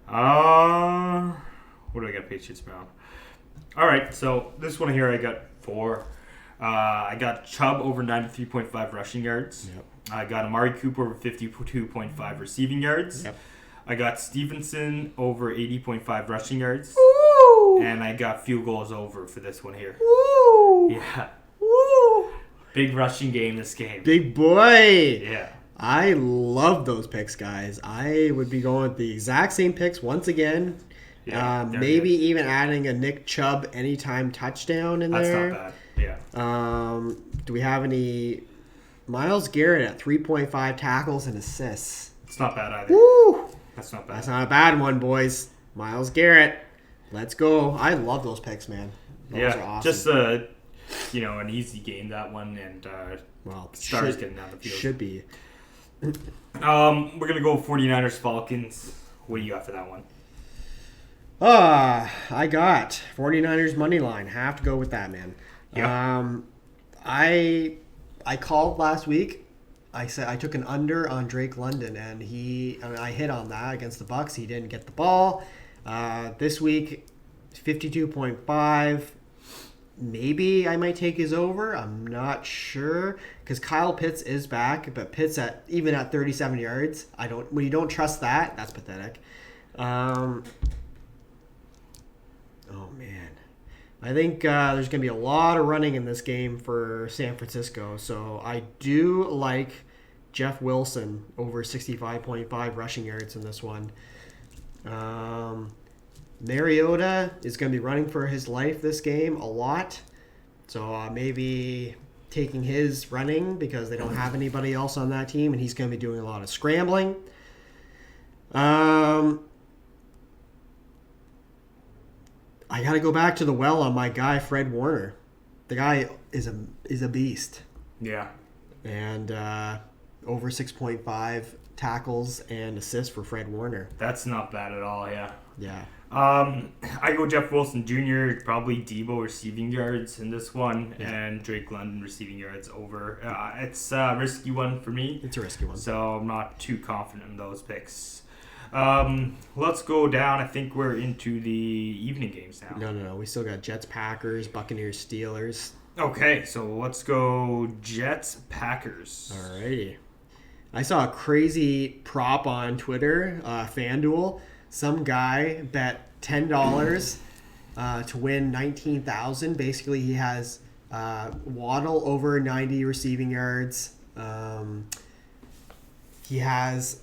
What do I got? Patriots, Browns. All right, so this one here I got 4. I got Chubb over 93.5 rushing yards. Yep. I got Amari Cooper over 52.5 receiving yards. Yep. I got Stevenson over 80.5 rushing yards. Woo! And I got field goals over for this one here. Woo! Yeah. Woo! Big rushing game this game. Big boy! Yeah. I love those picks, guys. I would be going with the exact same picks once again. Yeah, maybe even adding a Nick Chubb anytime touchdown in there. That's not bad. Yeah. Do we have any Myles Garrett at 3.5 tackles and assists? It's not bad either. Woo! That's not bad. That's not a bad one, boys. Myles Garrett. Let's go. I love those picks, man. Those are awesome. Just an easy game, that one, and Stars getting down the field. Should be. We're gonna go 49ers Falcons. What do you got for that one? I got 49ers money line. Have to go with that, man. Yeah. I called last week. I said I took an under on Drake London, and I hit on that against the Bucks. He didn't get the ball. This week, 52.5. Maybe I might take his over. I'm not sure because Kyle Pitts is back, but Pitts even at 37 yards, when you don't trust that, that's pathetic. Oh man, I think there's going to be a lot of running in this game for San Francisco. So I do like Jeff Wilson over 65.5 rushing yards in this one. Mariota is going to be running for his life this game a lot. So maybe taking his running because they don't have anybody else on that team, and he's going to be doing a lot of scrambling. I got to go back to the well on my guy Fred Warner. The guy is a beast. Yeah. And over 6.5 tackles and assists for Fred Warner. That's not bad at all, yeah. Yeah. I go Jeff Wilson Jr., probably Debo receiving yards in this one, and Drake London receiving yards over. It's a risky one for me. It's a risky one. So I'm not too confident in those picks. Let's go down. I think we're into the evening games now. No. We still got Jets, Packers, Buccaneers, Steelers. Okay, so let's go Jets, Packers. Alrighty. I saw a crazy prop on Twitter, FanDuel. Some guy bet $10 to win $19,000. Basically, he has Waddle over 90 receiving yards. He has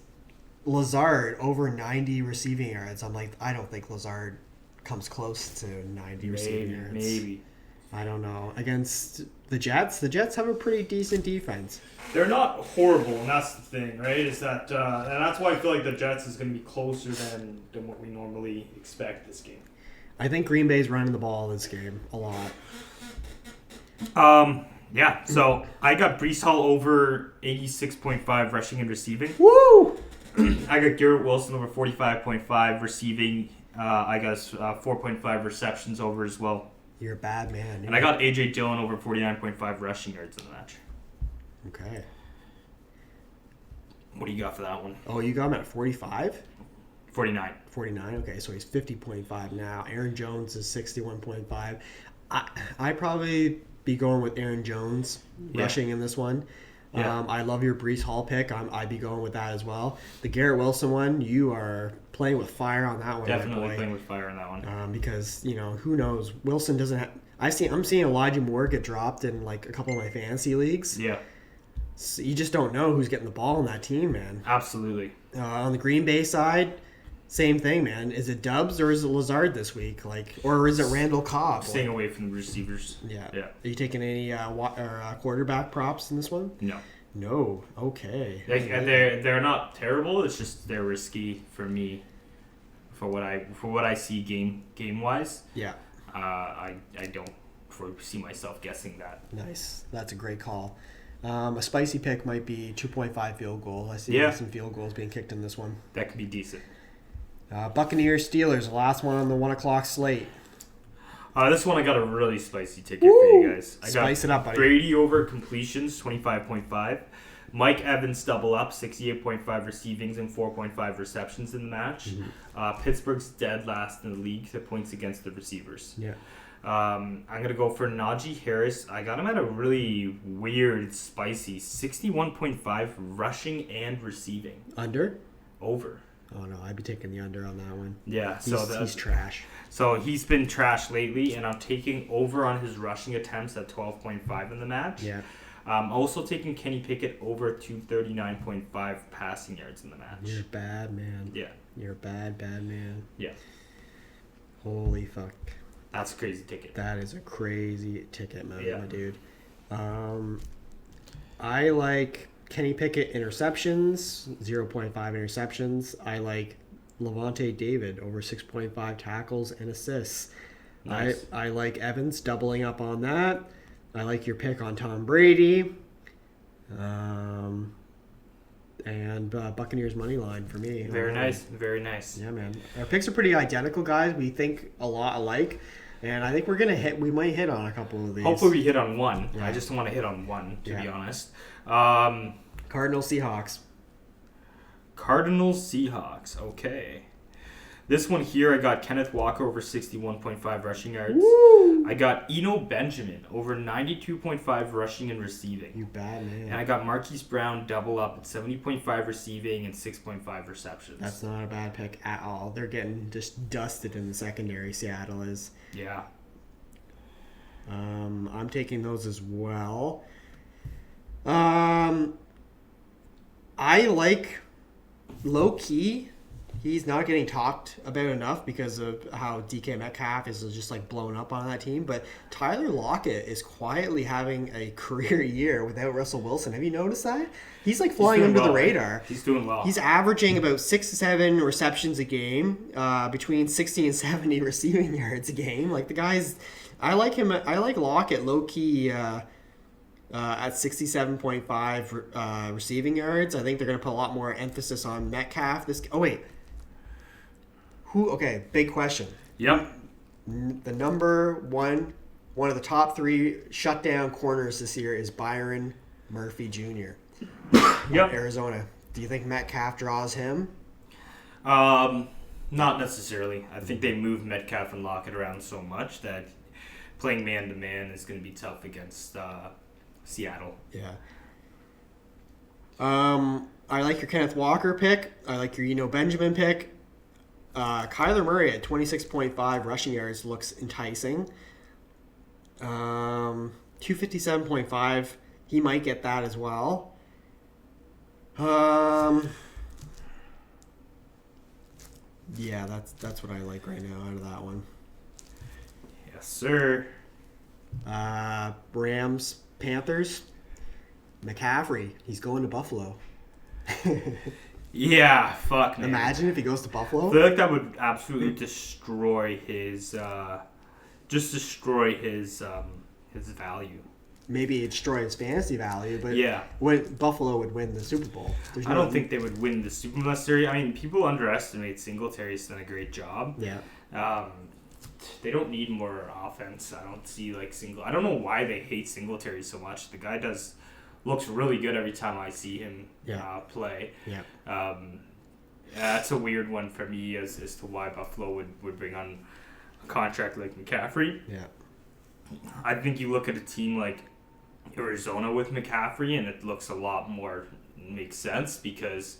Lazard over 90 receiving yards. I'm like, I don't think Lazard comes close to 90 receiving yards. Maybe. I don't know. Against the Jets have a pretty decent defense. They're not horrible, and that's the thing, right? Is that, and that's why I feel like the Jets is going to be closer than what we normally expect this game. I think Green Bay's running the ball this game a lot. Yeah. So I got Breece Hall over 86.5 rushing and receiving. Woo! I got Garrett Wilson over 45.5 receiving. I got 4.5 receptions over as well. You're a bad man. And I got A.J. Dillon over 49.5 rushing yards in the match. Okay. What do you got for that one? Oh, you got him at 45? 49. 49? Okay, so he's 50.5 now. Aaron Jones is 61.5. I'd probably be going with Aaron Jones rushing in this one. Yeah. I love your Breece Hall pick. I'd be going with that as well. The Garrett Wilson one, you are playing with fire on that one. Definitely playing with fire on that one. Because, who knows? Wilson doesn't have... I'm seeing Elijah Moore get dropped in like a couple of my fantasy leagues. Yeah. So you just don't know who's getting the ball on that team, man. Absolutely. On the Green Bay side, same thing, man. Is it Dubs or is it Lazard this week? Or is it Randall Cobb? Staying away from the receivers. Yeah. Yeah. Are you taking any quarterback props in this one? No. No. Okay. They're not terrible. It's just they're risky for me. For what I see game wise. Yeah. I don't foresee myself guessing that. Nice. That's a great call. A spicy pick might be 2.5 field goal. I see some field goals being kicked in this one. That could be decent. Buccaneers, Steelers, the last one on the 1 o'clock slate. This one I got a really spicy ticket for you guys. I got Spice it up, buddy. Brady over completions, 25.5. Mike Evans double up, 68.5 receivings and 4.5 receptions in the match. Mm-hmm. Pittsburgh's dead last in the league to points against the receivers. Yeah. I'm going to go for Najee Harris. I got him at a really weird, spicy 61.5 rushing and receiving. Under? Over. Oh, no. I'd be taking the under on that one. Yeah. He's trash. So he's been trash lately, and I'm taking over on his rushing attempts at 12.5 in the match. Yeah. I'm also taking Kenny Pickett over 239.5 passing yards in the match. You're a bad man. Yeah. You're a bad man. Yeah. Holy fuck. That's a crazy ticket. That is a crazy ticket, man, Yeah. my dude. I like Kenny Pickett interceptions, 0.5 interceptions. I like Levante David over 6.5 tackles and assists. Nice. I like Evans doubling up on that. I like your pick on Tom Brady. And Buccaneers money line for me. Very nice. Very nice. Yeah, man. Our picks are pretty identical, guys. We think a lot alike. And I think we're gonna hit. We might hit on a couple of these. Hopefully we hit on one. Yeah. I just want to hit on one, to be honest. Cardinals, Seahawks. Cardinals, Seahawks. Okay. This one here, I got Kenneth Walker over 61.5 rushing yards. Woo! I got Eno Benjamin over 92.5 rushing and receiving. You bad man. And I got Marquise Brown double up at 70.5 receiving and 6.5 receptions. That's not a bad pick at all. They're getting just dusted in the secondary. Seattle is. Yeah. I'm taking those as well. I like low key. He's not getting talked about enough because of how DK Metcalf is just like blown up on that team. But Tyler Lockett is quietly having a career year without Russell Wilson. Have you noticed that? He's like flying under the radar. He's doing well. He's averaging about 6 to 7 receptions a game, between 60 and 70 receiving yards a game. Like the guy's, I like him. I like Lockett low key at 67.5 receiving yards. I think they're going to put a lot more emphasis on Metcalf. Okay, big question. Yep. The number one of the top 3 shutdown corners this year is Byron Murphy Jr. Yep. Arizona. Do you think Metcalf draws him? Not necessarily. I think they move Metcalf and Lockett around so much that playing man-to-man is going to be tough against Seattle. Yeah. I like your Kenneth Walker pick. I like your Eno Benjamin pick. Kyler Murray at 26.5 rushing yards looks enticing. 257.5, he might get that as well. Yeah, that's what I like right now out of that one. Yes, sir. Rams, Panthers. McCaffrey, he's going to Buffalo. Yeah, fuck, man. Imagine if he goes to Buffalo. I feel like that would absolutely destroy his value. Maybe it destroy his fantasy value, but Yeah. Buffalo would win the Super Bowl. I don't think they would win the Super Bowl necessarily. I mean, people underestimate Singletary's done a great job. Yeah. They don't need more offense. I don't see I don't know why they hate Singletary so much. The guy looks really good every time I see him play. Yeah. That's a weird one for me as to why Buffalo would bring on a contract like McCaffrey. Yeah. I think you look at a team like Arizona with McCaffrey and it looks a lot more makes sense because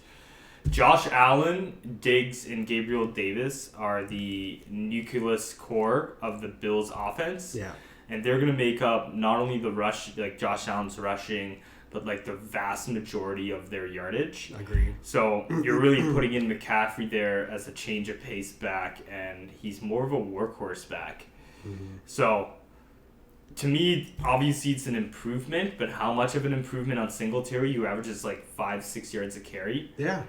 Josh Allen, Diggs, and Gabriel Davis are the nucleus core of the Bills' offense. Yeah. And they're going to make up not only the rush, like Josh Allen's rushing, but like the vast majority of their yardage. Agreed. So you're really putting in McCaffrey there as a change of pace back, and he's more of a workhorse back. Mm-hmm. So to me, obviously it's an improvement, but how much of an improvement on Singletary? You averages like 5-6 yards a carry. Yeah.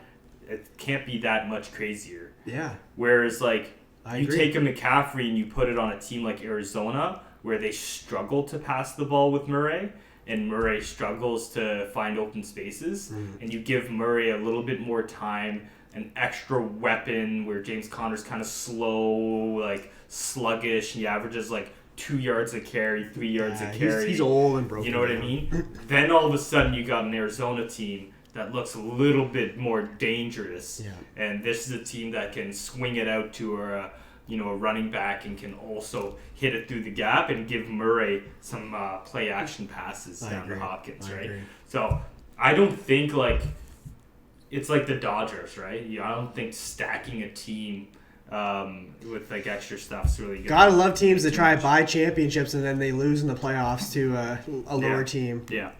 It can't be that much crazier. Yeah. Whereas you agree. take a McCaffrey and you put it on a team like Arizona where they struggle to pass the ball with Murray and Murray struggles to find open spaces and you give Murray a little bit more time, an extra weapon where James Conner's kind of slow, sluggish, and he averages 2 yards a carry, 3 yards a carry. He's old and broken. You know what I mean? Then all of a sudden you got an Arizona team that looks a little bit more dangerous. Yeah. And this is a team that can swing it out to a running back and can also hit it through the gap and give Murray some play action passes down to Hopkins, right? Agree. So I don't think it's like the Dodgers, right? I don't think stacking a team with extra stuff's really good. Gotta love teams that try to buy championships and then they lose in the playoffs to a lower team. Yeah.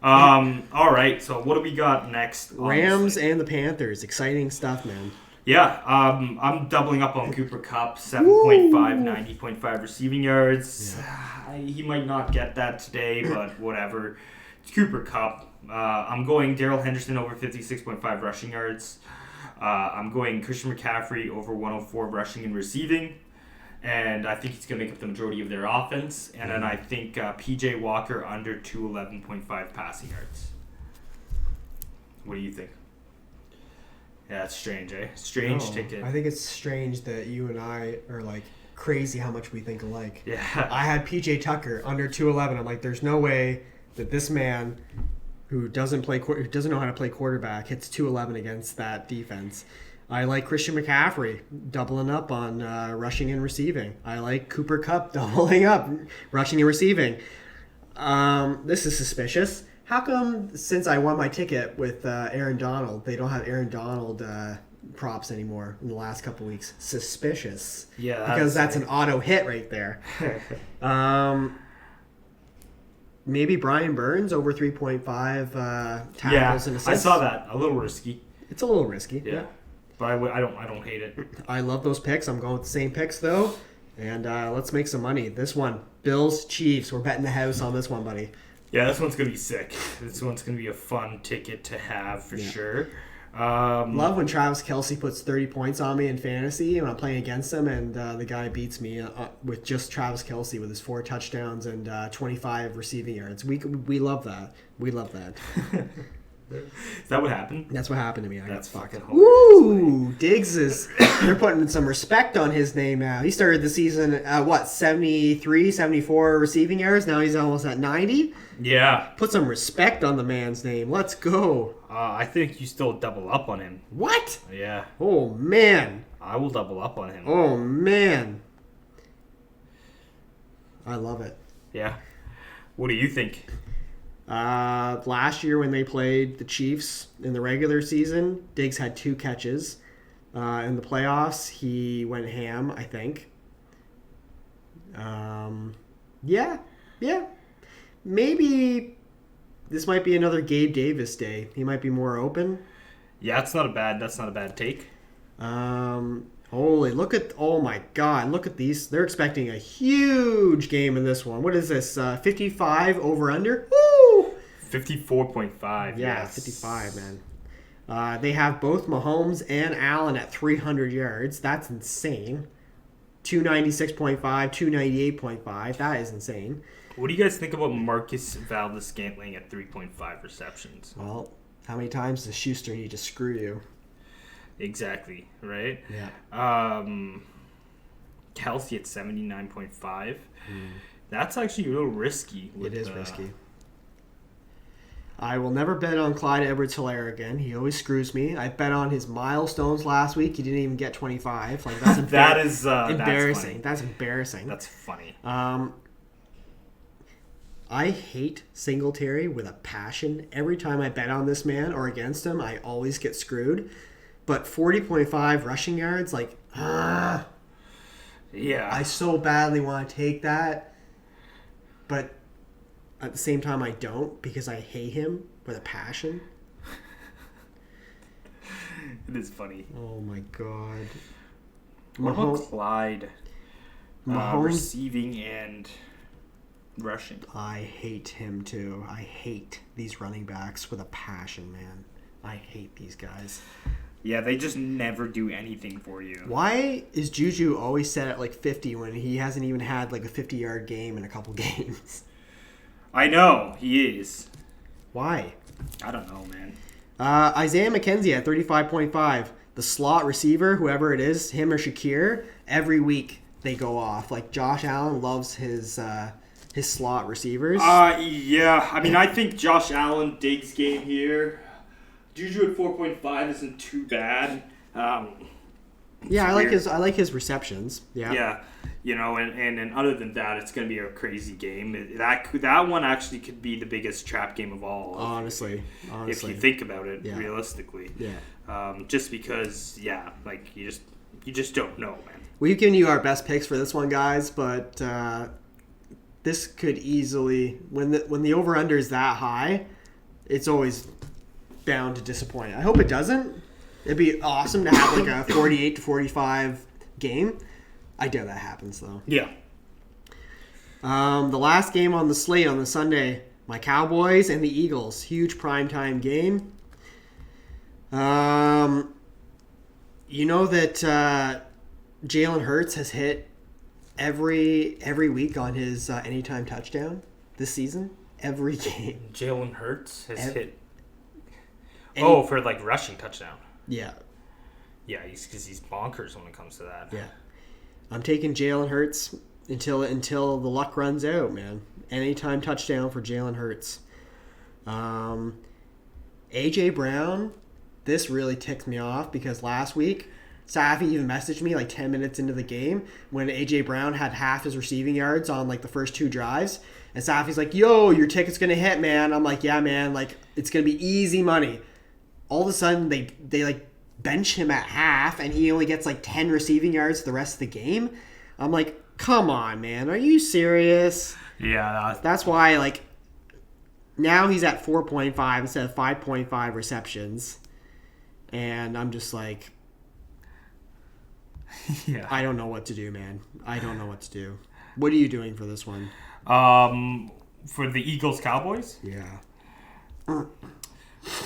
All right. So what do we got next? Rams and the Panthers. Exciting stuff, man. Yeah. I'm doubling up on Cooper Kupp. 7.5, 90.5 receiving yards. Yeah. He might not get that today, but whatever. It's Cooper Kupp. I'm going Darrell Henderson over 56.5 rushing yards. I'm going Christian McCaffrey over 104 rushing and receiving. And I think he's going to make up the majority of their offense. And then I think P.J. Walker under 211.5 passing yards. What do you think? Yeah, it's strange, eh? Strange No, ticket. I think it's strange that you and I are like crazy how much we think alike. Yeah. I had PJ Tucker under 211. I'm like, there's no way that this man who doesn't know how to play quarterback hits 211 against that defense. I like Christian McCaffrey doubling up on rushing and receiving. I like Cooper Kupp doubling up, rushing and receiving. This is suspicious. How come since I won my ticket with Aaron Donald, they don't have Aaron Donald props anymore in the last couple weeks? Suspicious. Yeah. Because that's an auto hit right there. Maybe Brian Burns over 3.5 tackles and assists. I saw that. A little risky. It's a little risky. Yeah. But I don't hate it. I love those picks. I'm going with the same picks though. And let's make some money. This one, Bills Chiefs. We're betting the house on this one, buddy. Yeah, this one's gonna be sick. This one's gonna be a fun ticket to have for sure. Love when Travis Kelce puts 30 points on me in fantasy when I'm playing against him, and the guy beats me with just Travis Kelce with his 4 touchdowns and 25 receiving yards. We love that. We love that. Is that what happened? That's what happened to me. That's fucking hilarious. Woo! Diggs is. They're putting some respect on his name now. He started the season at 73, 74 receiving yards. Now he's almost at 90. Yeah. Put some respect on the man's name. Let's go. I think you still double up on him. What? Yeah. Oh man. I will double up on him. Oh man. I love it. Yeah. What do you think? Last year when they played the Chiefs in the regular season, Diggs had 2 catches. In the playoffs, he went ham, I think. Yeah. Maybe this might be another Gabe Davis day. He might be more open. Yeah, that's not a bad take. Oh my God, look at these. They're expecting a huge game in this one. What is this, 55 over under? Woo! 54.5, Yeah, yes. 55, man. They have both Mahomes and Allen at 300 yards. That's insane. 296.5, 298.5. That is insane. What do you guys think about Marcus Valdes-Scantling at 3.5 receptions? Well, how many times does Schuster need to screw you? Exactly, right? Yeah. Kelsey at 79.5. That's actually a little risky. It is risky. I will never bet on Clyde Edwards-Helaire again. He always screws me. I bet on his milestones last week. He didn't even get 25. Like that's embarrassing. That's embarrassing. That's funny. I hate Singletary with a passion. Every time I bet on this man or against him, I always get screwed. But 40.5 rushing yards, yeah. I so badly want to take that. But at the same time, I don't because I hate him with a passion. It is funny. Oh my God. What about Clyde? Mahomes, receiving and rushing. I hate him too. I hate these running backs with a passion, man. I hate these guys. Yeah, they just never do anything for you. Why is Juju always set at like 50 when he hasn't even had like a 50-yard game in a couple games? I know, he is. Why? I don't know, man. Isaiah McKenzie at 35.5. The slot receiver, whoever it is, him or Shakir, every week they go off. Like Josh Allen loves his slot receivers. Yeah. I mean, I think Josh Allen, Diggs game here. Juju at 4.5 isn't too bad. Yeah, I like his receptions. Yeah. Yeah. You know, and other than that, it's going to be a crazy game. That one actually could be the biggest trap game of all. Honestly. If you think about it, yeah. realistically. Yeah. Just because, like you just don't know, man. We've given you our best picks for this one, guys, but this could easily, when the over-under is that high, it's always bound to disappoint. I hope it doesn't. It'd be awesome to have like a 48-45 game. I doubt that happens, though. Yeah. The last game on the slate on the Sunday, my Cowboys and the Eagles. Huge primetime game. You know that Jalen Hurts has hit every week on his anytime touchdown this season? Every game. Jalen Hurts has hit... Oh, for like rushing touchdown. Yeah. Yeah, because he's bonkers when it comes to that. Yeah. I'm taking Jalen Hurts until the luck runs out, man. Anytime touchdown for Jalen Hurts. AJ Brown, this really ticks me off because last week Safi even messaged me like 10 minutes into the game when AJ Brown had half his receiving yards on like the first 2 drives. And Safi's like, yo, your ticket's going to hit, man. I'm like, yeah, man. Like, it's going to be easy money. All of a sudden, they like bench him at half and he only gets like 10 receiving yards the rest of the game. I'm like, come on, man. Are you serious? Yeah. That's why, like, now he's at 4.5 instead of 5.5 receptions. And I'm just like, Yeah. I don't know what to do, man. I don't know what to do. What are you doing for this one? For the Eagles Cowboys? Yeah. Well,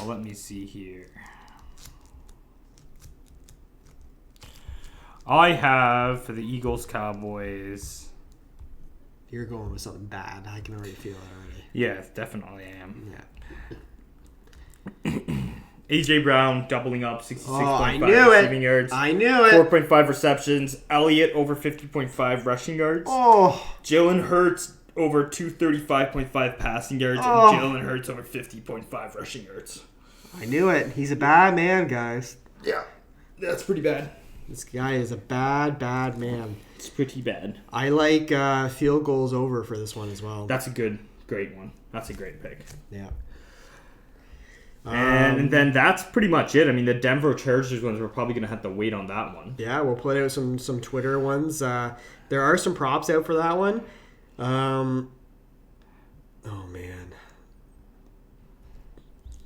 let me see here. I have for the Eagles Cowboys. You're going with something bad. I can already feel it already. Yeah, definitely I am. Yeah. AJ Brown doubling up 66.5 I knew receiving it. yards. I knew it. 4.5 receptions. Elliott over 50.5 rushing yards. Oh. Jalen Hurts over 235.5 passing yards. Oh. And Jalen Hurts over 50.5 rushing yards. I knew it. He's a bad man, guys. Yeah, that's pretty bad. This guy is a bad, bad man. It's pretty bad. I like field goals over for this one as well. That's a great one. That's a great pick. Yeah. And then that's pretty much it. I mean, the Denver Chargers ones, we're probably going to have to wait on that one. Yeah, we'll put out some Twitter ones. There are some props out for that one. Oh, man.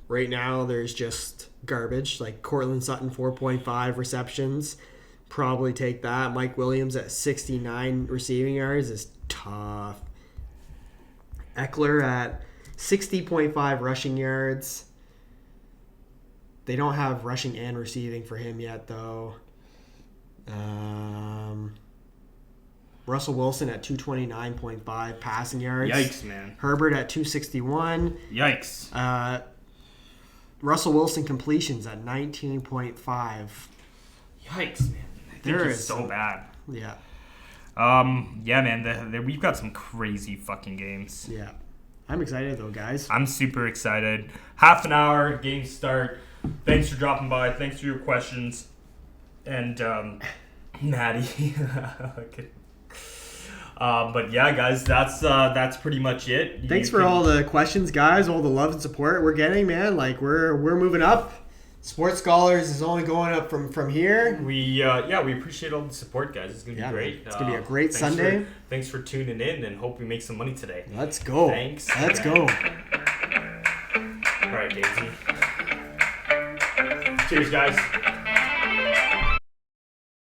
Right now, there's just garbage. Like Cortland Sutton, 4.5 receptions. Probably take that. Mike Williams at 69 receiving yards is tough. Eckler at 60.5 rushing yards. They don't have rushing and receiving for him yet, though. Russell Wilson at 229.5 passing yards. Yikes, man. Herbert at 261. Yikes. Russell Wilson completions at 19.5. Yikes, man. I think he's so bad. Yeah. Yeah, man. We've got some crazy fucking games. Yeah. I'm excited, though, guys. I'm super excited. Half an hour, games start. Thanks for dropping by. Thanks for your questions. And, Maddie. Okay. But yeah, guys, that's pretty much it. Thanks for all the questions, guys. All the love and support we're getting, man. Like we're moving up. Sports Scholars is only going up from here. We appreciate all the support, guys. It's gonna be great. It's gonna be a great Sunday. Thanks for tuning in, and hope we make some money today. Let's go. Thanks. Let's go. All right, Daisy. Cheers, guys.